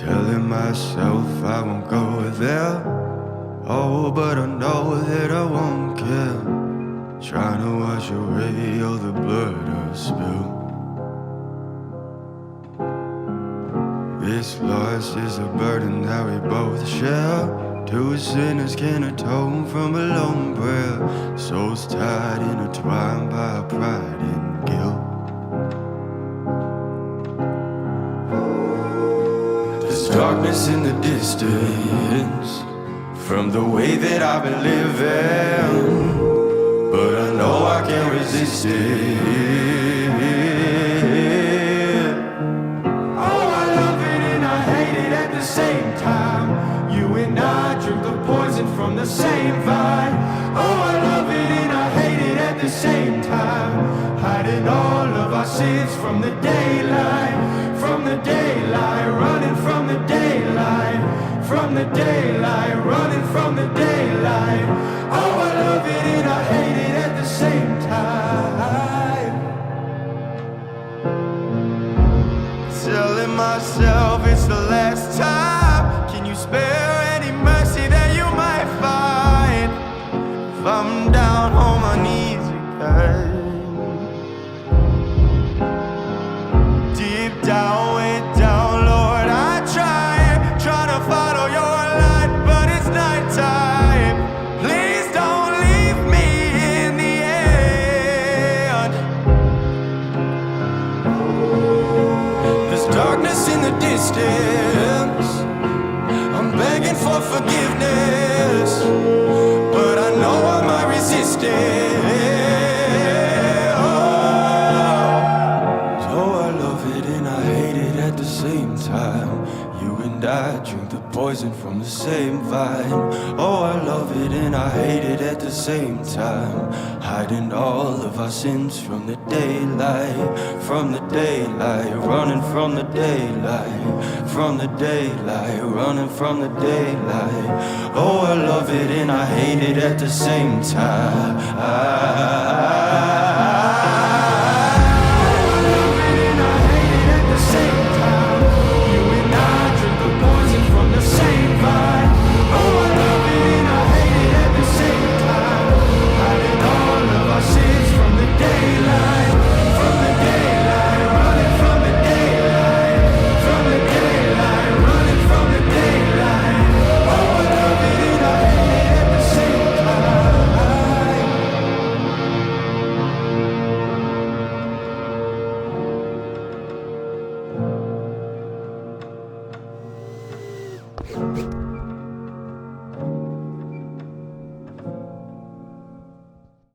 Telling myself I won't go there. Oh, but I know that I won't care. Trying to wash away all the blood I spilled. This loss is a burden that we both share. Two sinners can atone from a lone prayer. Souls tied, intertwined by pride and guilt. There's darkness in the distance from the way that I've been living, but I know I can't resist it. Oh, I love it and I hate it at the same time. You and I drink the poison from the same vine. Oh, I love it and I hate it at the same time. Hiding all of our sins from the daylight, from the daylight, running from the daylight, from the daylight, running from the daylight. Oh, I love it and I hate it at the same time. Telling myself it's the last time. Can you spare any mercy that you might find? If I'm down on my knees again, deep down, way down, Lord, I try to follow your light, but it's nighttime. Please don't leave me in the end. There's darkness in the distance. I'm begging for forgiveness, but I know I might resist it. Oh, I love it and I hate it at the same time. You and I drink the poison from the same vine. Oh, I love it and I hate it at the same time. Hiding all of our sins from the daylight, from the daylight, running from the daylight, from the daylight, running from the daylight. Oh, I love it and I hate it at the same time. You